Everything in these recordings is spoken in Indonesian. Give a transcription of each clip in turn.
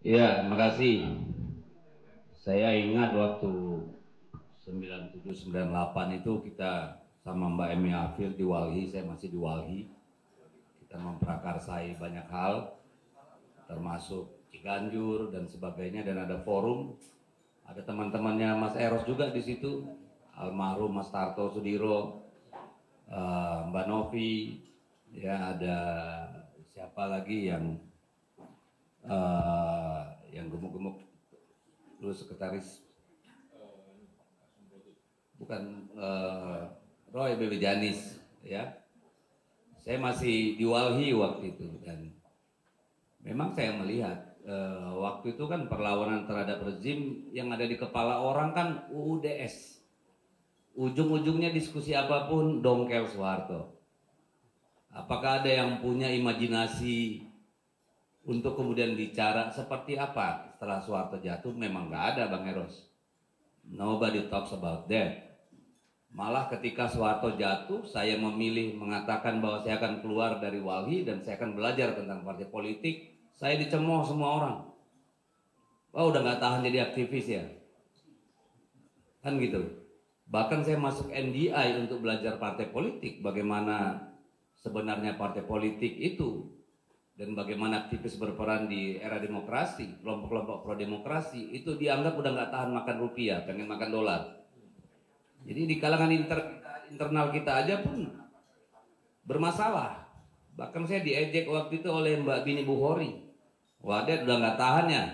Ya, terima kasih. Saya ingat waktu 97-98 itu kita sama Mbak Emi Afil di Walhi, saya masih di Walhi. Kita memprakarsai banyak hal, termasuk Ciganjur dan sebagainya, dan ada forum. Ada teman-temannya Mas Eros juga di situ, almarhum Mas Tarto Sudiro, Mbak Novi, ya ada siapa lagi yang gemuk-gemuk dulu sekretaris, bukan Roy Bebe Janis, ya. Saya masih di Walhi waktu itu, dan memang saya melihat waktu itu kan perlawanan terhadap rezim yang ada di kepala orang kan UUDS. Ujung-ujungnya diskusi apapun dongkel Soeharto. Apakah ada yang punya imajinasi untuk kemudian bicara seperti apa setelah Soeharto jatuh? Memang nggak ada, Bang Eros. Nobody talks about that. Malah ketika Soeharto jatuh, saya memilih mengatakan bahwa saya akan keluar dari Walhi dan saya akan belajar tentang partai politik. Saya dicemooh semua orang. Oh, udah nggak tahan jadi aktivis ya, kan gitu. Bahkan saya masuk NDI untuk belajar partai politik, bagaimana sebenarnya partai politik itu dan bagaimana aktivis berperan di era demokrasi, kelompok-kelompok pro demokrasi itu dianggap udah nggak tahan makan rupiah, pengen makan dolar. Jadi di kalangan internal kita aja pun bermasalah. Bahkan saya diejek waktu itu oleh Mbak Bini Bukhori. Wadet udah nggak tahan ya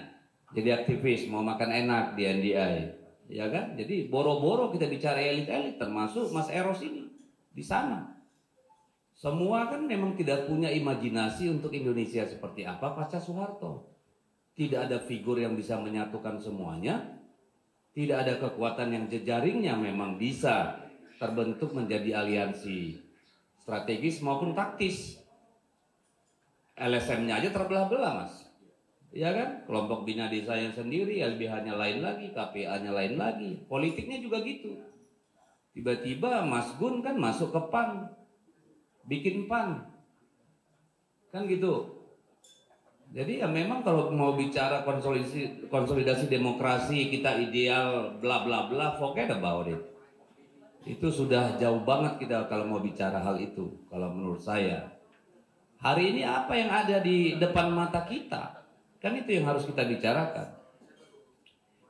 jadi aktivis, mau makan enak di NDI, ya kan? Jadi boro-boro kita bicara elit-elit, termasuk Mas Eros ini di sana. Semua kan memang tidak punya imajinasi untuk Indonesia seperti apa pasca Soeharto. Tidak ada figur yang bisa menyatukan semuanya. Tidak ada kekuatan yang jejaringnya memang bisa terbentuk menjadi aliansi strategis maupun taktis. LSM-nya aja terbelah-belah, Mas. Ya kan? Kelompok bina desa yang sendiri, LBH-nya lain lagi, KPA-nya lain lagi. Politiknya juga gitu. Tiba-tiba Mas Gun kan masuk ke PAN, bikin PAN. Kan gitu. Jadi ya memang kalau mau bicara konsolidasi demokrasi, kita ideal bla bla bla, forget about it. Itu sudah jauh banget kita kalau mau bicara hal itu, kalau menurut saya. Hari ini apa yang ada di depan mata kita? Kan itu yang harus kita bicarakan.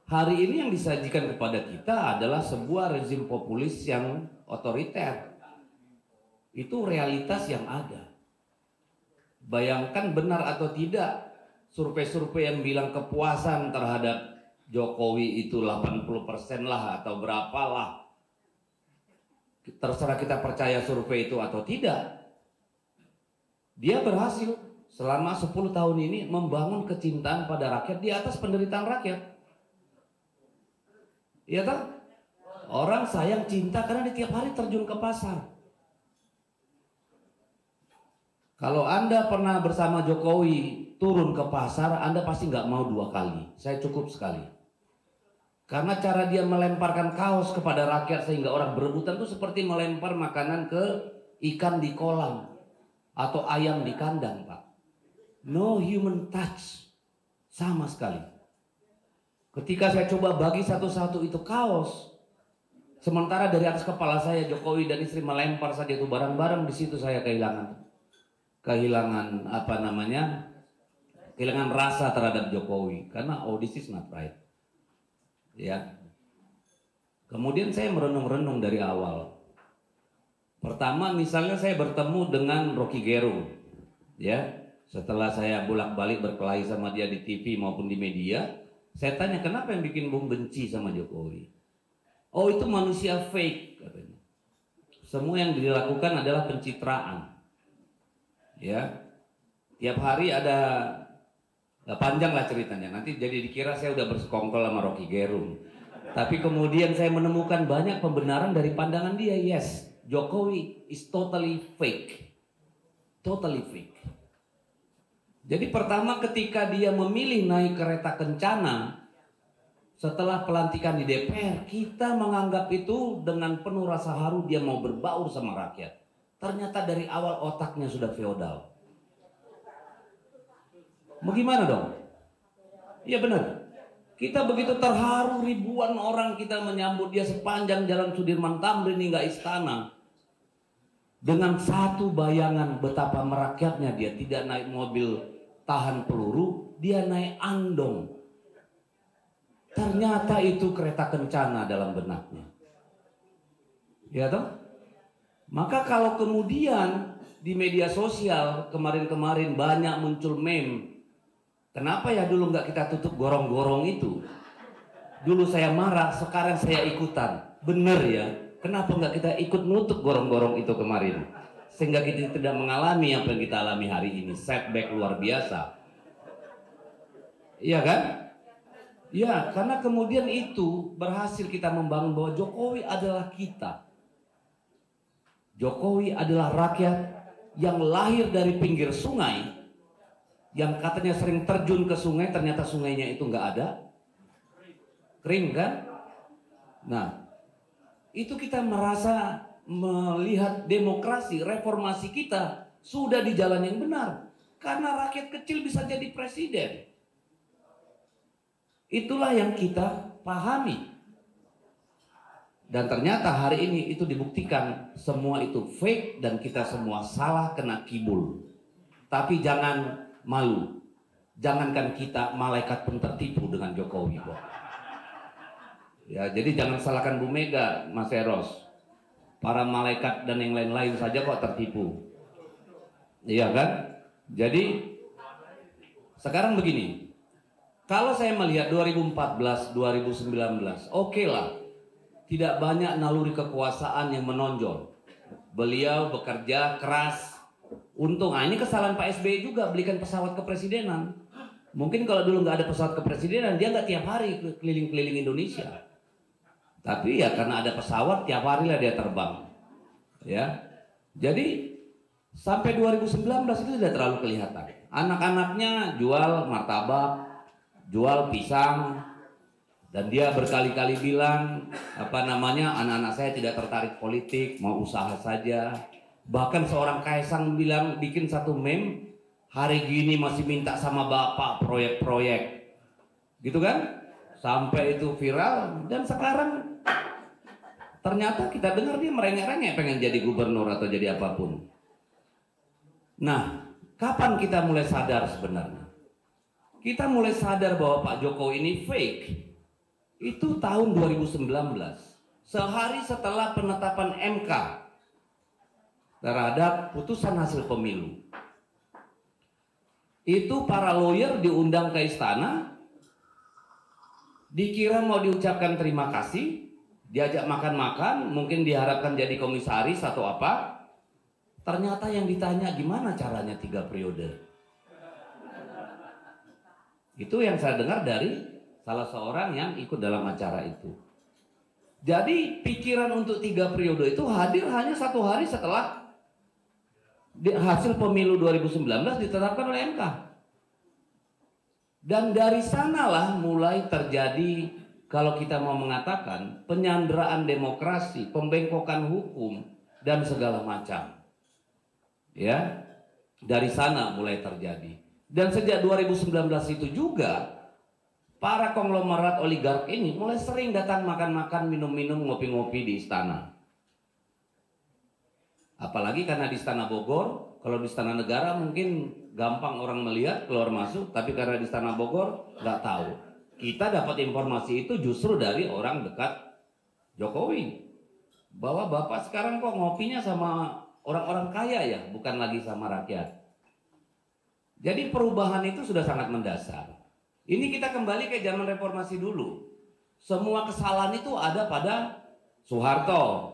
Hari ini yang disajikan kepada kita adalah sebuah rezim populis yang otoriter. Itu realitas yang ada. Bayangkan benar atau tidak survei-survei yang bilang kepuasan terhadap Jokowi itu 80% lah atau berapalah. Terserah kita percaya survei itu atau tidak. Dia berhasil selama 10 tahun ini membangun kecintaan pada rakyat di atas penderitaan rakyat. Iya kan? Orang sayang cinta karena dia tiap hari terjun ke pasar. Kalau Anda pernah bersama Jokowi turun ke pasar, Anda pasti nggak mau 2 kali. Saya cukup sekali. Karena cara dia melemparkan kaos kepada rakyat sehingga orang berebutan itu seperti melempar makanan ke ikan di kolam atau ayam di kandang, Pak. No human touch sama sekali. Ketika saya coba bagi satu-satu itu kaos, sementara dari atas kepala saya Jokowi dan istri melempar saja itu barang-barang, di situ saya kehilangan kehilangan rasa terhadap Jokowi karena this is not right, ya. Kemudian saya merenung-renung dari awal. Pertama misalnya saya bertemu dengan Rocky Gerung, ya, setelah saya bolak-balik berkelahi sama dia di TV maupun di media, saya tanya kenapa yang bikin Bung benci sama Jokowi. Oh, itu manusia fake katanya. Semua yang dilakukan adalah pencitraan. Ya, tiap hari ada, panjang lah ceritanya. Nanti jadi dikira saya udah bersekongkol sama Rocky Gerung. Tapi kemudian saya menemukan banyak pembenaran dari pandangan dia. Yes, Jokowi is totally fake, totally fake. Jadi pertama ketika dia memilih naik kereta kencana setelah pelantikan di DPR, kita menganggap itu dengan penuh rasa haru dia mau berbaur sama rakyat. Ternyata dari awal otaknya sudah feodal. Bagaimana dong? Iya benar. Kita begitu terharu, ribuan orang kita menyambut dia sepanjang jalan Sudirman Tamrin hingga istana. Dengan satu bayangan betapa merakyatnya, dia tidak naik mobil tahan peluru, dia naik andong. Ternyata itu kereta kencana dalam benaknya. Ya toh? Maka kalau kemudian di media sosial kemarin-kemarin banyak muncul meme, kenapa ya dulu nggak kita tutup gorong-gorong itu? Dulu saya marah, sekarang saya ikutan. Bener ya, kenapa nggak kita ikut nutup gorong-gorong itu kemarin? Sehingga kita tidak mengalami apa yang kita alami hari ini, setback luar biasa. Iya kan? Ya, karena kemudian itu berhasil kita membangun bahwa Jokowi adalah kita. Jokowi adalah rakyat yang lahir dari pinggir sungai, yang katanya sering terjun ke sungai, ternyata sungainya itu nggak ada, kering kan? Nah, itu kita merasa melihat demokrasi, reformasi kita sudah di jalan yang benar, karena rakyat kecil bisa jadi presiden. Itulah yang kita pahami. Dan ternyata hari ini itu dibuktikan semua itu fake dan kita semua salah kena kibul. Tapi jangan malu. Jangankan kita, malaikat pun tertipu dengan Jokowi kok. Ya, jadi jangan salahkan Bu Mega, Mas Eros. Para malaikat dan yang lain-lain saja kok tertipu. Iya kan? Jadi sekarang begini. Kalau saya melihat 2014, 2019, oke lah. Tidak banyak naluri kekuasaan yang menonjol. Beliau bekerja keras. Untung, ini kesalahan Pak SBY juga belikan pesawat kepresidenan. Mungkin kalau dulu nggak ada pesawat kepresidenan, dia nggak tiap hari keliling-keliling Indonesia. Tapi ya karena ada pesawat, tiap hari lah dia terbang. Ya, jadi sampai 2019 itu tidak terlalu kelihatan. Anak-anaknya jual martabak, jual pisang, dan dia berkali-kali bilang anak-anak saya tidak tertarik politik, mau usaha saja. Bahkan seorang Kaisang bilang, bikin satu meme, hari gini masih minta sama bapak proyek-proyek, gitu kan? Sampai itu viral. Dan sekarang ternyata kita dengar dia merengek-rengek pengen jadi gubernur atau jadi apapun. Nah, kapan kita mulai sadar sebenarnya? Kita mulai sadar bahwa Pak Jokowi ini fake. Itu tahun 2019. Sehari setelah penetapan MK terhadap putusan hasil pemilu. Itu para lawyer diundang ke istana. Dikira mau diucapkan terima kasih. Diajak makan-makan. Mungkin diharapkan jadi komisaris atau apa. Ternyata yang ditanya gimana caranya 3 periode. Itu yang saya dengar dari salah seorang yang ikut dalam acara itu. Jadi pikiran untuk 3 periode itu hadir hanya 1 hari setelah hasil pemilu 2019 ditetapkan oleh MK. Dan dari sanalah mulai terjadi, kalau kita mau mengatakan, penyanderaan demokrasi, pembengkokan hukum, dan segala macam. Ya, dari sana mulai terjadi. Dan sejak 2019 itu juga para konglomerat oligark ini mulai sering datang makan-makan, minum-minum, ngopi-ngopi di istana. Apalagi karena di Istana Bogor, kalau di Istana Negara mungkin gampang orang melihat keluar masuk, tapi karena di Istana Bogor nggak tahu. Kita dapat informasi itu justru dari orang dekat Jokowi, bahwa Bapak sekarang kok ngopinya sama orang-orang kaya ya, bukan lagi sama rakyat. Jadi perubahan itu sudah sangat mendasar. Ini kita kembali ke zaman reformasi dulu. Semua kesalahan itu ada pada Soeharto.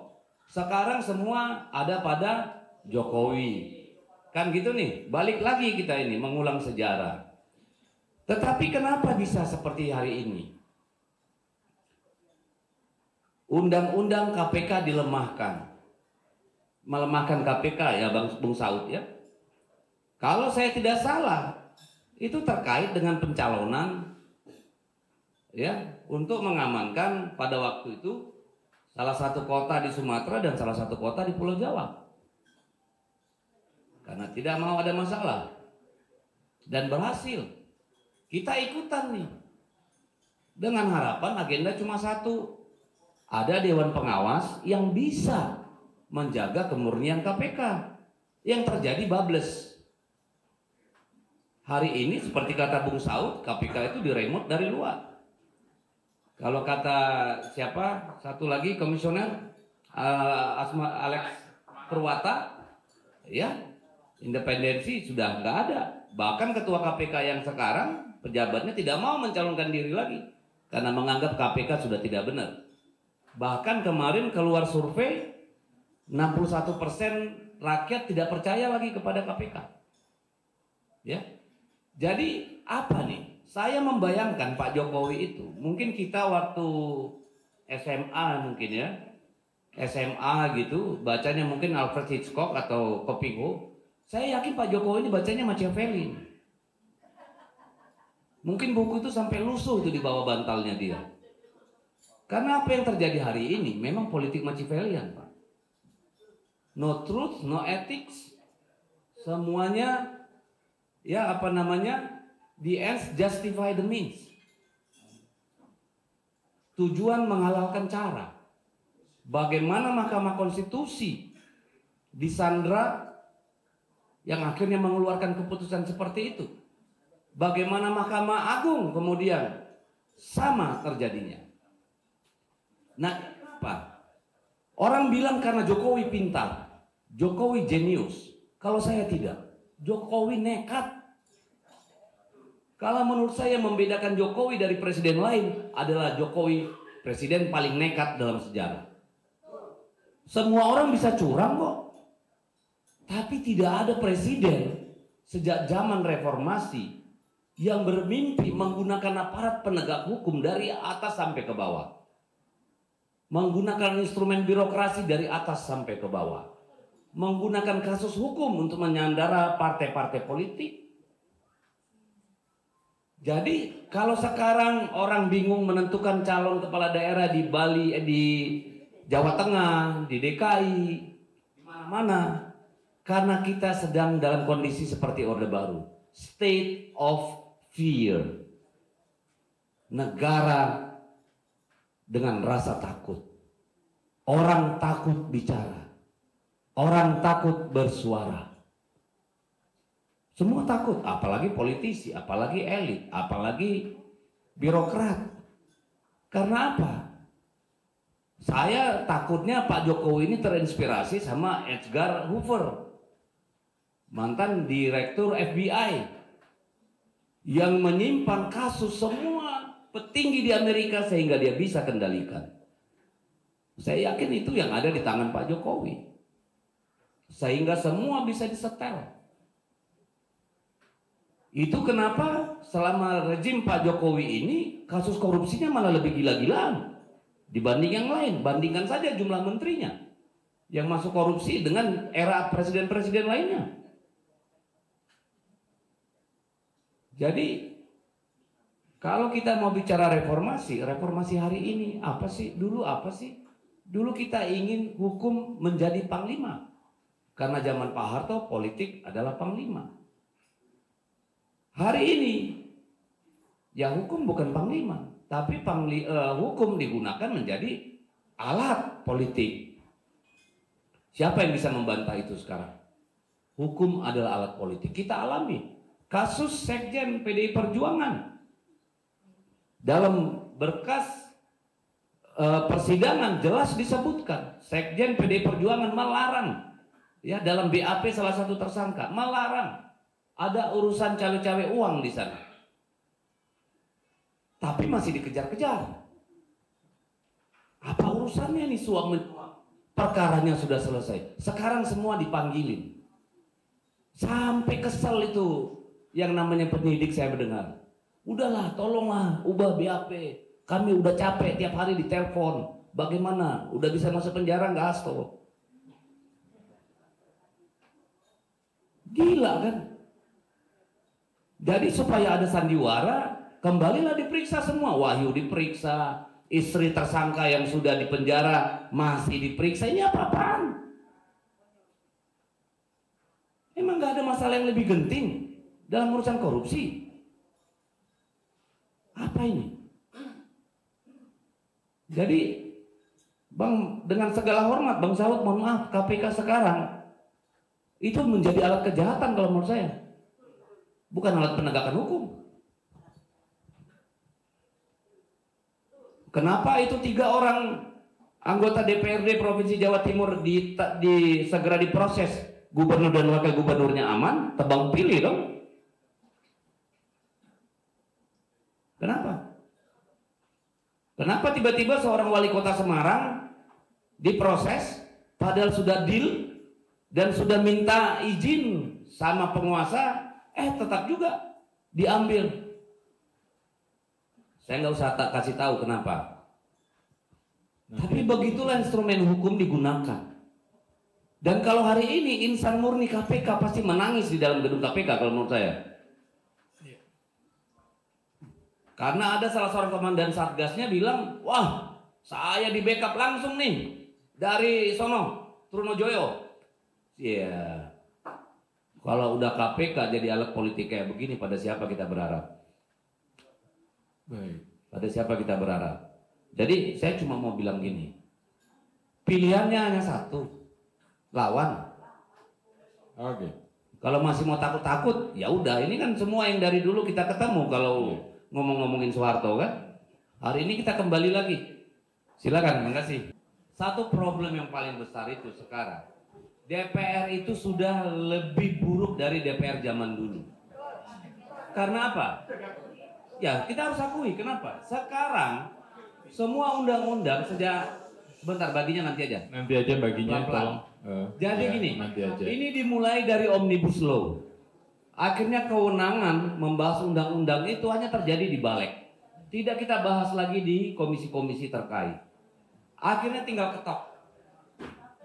Sekarang semua ada pada Jokowi. Kan gitu nih, balik lagi kita ini mengulang sejarah. Tetapi kenapa bisa seperti hari ini? Undang-undang KPK dilemahkan. Melemahkan KPK ya Bung Saud ya. Kalau saya tidak salah, itu terkait dengan pencalonan ya, untuk mengamankan pada waktu itu salah satu kota di Sumatera dan salah satu kota di Pulau Jawa. Karena tidak mau ada masalah. Dan berhasil. Kita ikutan nih. dengan harapan agenda cuma satu, ada Dewan Pengawas yang bisa menjaga kemurnian KPK. Yang terjadi bablas. Hari ini seperti kata Bung Saud, KPK itu diremote dari luar. Kalau kata siapa satu lagi komisioner Asma Alex Purwata, ya independensi sudah nggak ada. Bahkan ketua KPK yang sekarang pejabatnya tidak mau mencalonkan diri lagi karena menganggap KPK sudah tidak benar. Bahkan kemarin keluar survei 61% rakyat tidak percaya lagi kepada KPK. Ya. Jadi apa nih? Saya membayangkan Pak Jokowi itu, mungkin kita waktu SMA mungkin ya, SMA gitu, bacanya mungkin Alfred Hitchcock atau Coppola. Saya yakin Pak Jokowi ini bacanya Machiavelli. Mungkin buku itu sampai lusuh itu di bawah bantalnya dia. Karena apa yang terjadi hari ini memang politik Machiavellian, Pak. No truth, no ethics. Semuanya ya apa namanya? The ends justify the means. Tujuan menghalalkan cara. Bagaimana Mahkamah Konstitusi disandra yang akhirnya mengeluarkan keputusan seperti itu. Bagaimana Mahkamah Agung kemudian sama terjadinya. Nah, apa? Orang bilang karena Jokowi pintar, Jokowi jenius. Kalau saya tidak, Jokowi nekat. Kalau menurut saya membedakan Jokowi dari presiden lain adalah Jokowi presiden paling nekat dalam sejarah. Semua orang bisa curang kok. Tapi tidak ada presiden sejak zaman reformasi yang bermimpi menggunakan aparat penegak hukum dari atas sampai ke bawah. Menggunakan instrumen birokrasi dari atas sampai ke bawah. Menggunakan kasus hukum untuk menyandara partai-partai politik. Jadi kalau sekarang orang bingung menentukan calon kepala daerah di Bali, di Jawa Tengah, di DKI, di mana-mana, karena kita sedang dalam kondisi seperti Orde Baru, state of fear, negara dengan rasa takut, orang takut bicara, orang takut bersuara. Semua takut, apalagi politisi, apalagi elit, apalagi birokrat. Karena apa? Saya takutnya Pak Jokowi ini terinspirasi sama Edgar Hoover, mantan direktur FBI, yang menyimpan kasus semua petinggi di Amerika sehingga dia bisa kendalikan. Saya yakin itu yang ada di tangan Pak Jokowi. Sehingga semua bisa disetel. Itu kenapa selama rejim Pak Jokowi ini kasus korupsinya malah lebih gila-gilaan dibanding yang lain. Bandingkan saja jumlah menterinya yang masuk korupsi dengan era presiden-presiden lainnya. Jadi kalau kita mau bicara reformasi, reformasi hari ini apa sih? Dulu apa sih? Dulu kita ingin hukum menjadi panglima. Karena zaman Pak Harto politik adalah panglima. Hari ini ya hukum bukan panglima, tapi hukum digunakan menjadi alat politik. Siapa yang bisa membantah itu sekarang? Hukum adalah alat politik. Kita alami kasus Sekjen PDI Perjuangan. Dalam berkas persidangan jelas disebutkan Sekjen PDI Perjuangan melarang, ya dalam BAP salah satu tersangka melarang ada urusan cawe-cawe uang di sana. Tapi masih dikejar-kejar. Apa urusannya nih suap mencuap? Perkaranya sudah selesai. Sekarang semua dipanggilin. Sampai kesel itu yang namanya penyidik saya mendengar. Udahlah, tolonglah ubah BAP. Kami udah capek tiap hari ditelepon. Bagaimana? Udah bisa masuk penjara nggak Hasto? Gila kan? Jadi supaya ada sandiwara, kembalilah diperiksa semua. Wahyu diperiksa, istri tersangka yang sudah dipenjara masih diperiksa. Ini apa-apaan? Emang gak ada masalah yang lebih genting dalam urusan korupsi? Apa ini? Jadi Bang, dengan segala hormat Bang Saud, mohon maaf, KPK sekarang itu menjadi alat kejahatan kalau menurut saya, bukan alat penegakan hukum. Kenapa itu 3 orang anggota DPRD Provinsi Jawa Timur segera diproses, gubernur dan wakil gubernurnya aman, tebang pilih dong? Kenapa? Kenapa tiba-tiba seorang wali kota Semarang diproses padahal sudah deal dan sudah minta izin sama penguasa, tetap juga diambil. Saya nggak usah kasih tahu kenapa. Tapi begitulah instrumen hukum digunakan. Dan kalau hari ini insan murni KPK pasti menangis di dalam gedung KPK kalau menurut saya. Karena ada salah seorang komandan Satgasnya bilang, wah saya di backup langsung nih dari sono, Trunojoyo. Iya. Kalau udah KPK jadi alat politik kayak begini, pada siapa kita berharap? Baik. Pada siapa kita berharap? Jadi saya cuma mau bilang gini, pilihannya hanya satu, lawan. Oke. Kalau masih mau takut-takut, ya udah. Ini kan semua yang dari dulu kita ketemu kalau ngomong-ngomongin Soeharto kan. Hari ini kita kembali lagi. Silakan, terima kasih. Satu problem yang paling besar itu sekarang, DPR itu sudah lebih buruk dari DPR zaman dulu. Karena apa? Ya kita harus akui kenapa. Sekarang semua undang-undang sebentar baginya nanti aja. Nanti aja baginya Pelan-pelan. Jadi ya, gini, nanti aja. ini dimulai dari Omnibus Law. Akhirnya kewenangan membahas undang-undang itu hanya terjadi di Balek. Tidak kita bahas lagi di komisi-komisi terkait. Akhirnya tinggal ketok.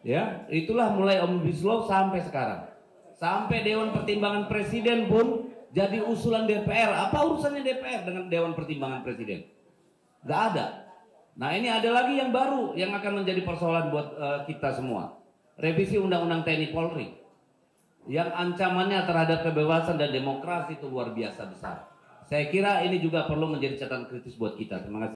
Ya, itulah mulai Omnibus Law sampai sekarang. Sampai Dewan Pertimbangan Presiden pun jadi usulan DPR. Apa urusannya DPR dengan Dewan Pertimbangan Presiden? Gak ada. Nah ini ada lagi yang baru yang akan menjadi persoalan buat kita semua. Revisi Undang-Undang TNI Polri. Yang ancamannya terhadap kebebasan dan demokrasi itu luar biasa besar. Saya kira ini juga perlu menjadi catatan kritis buat kita. Terima kasih.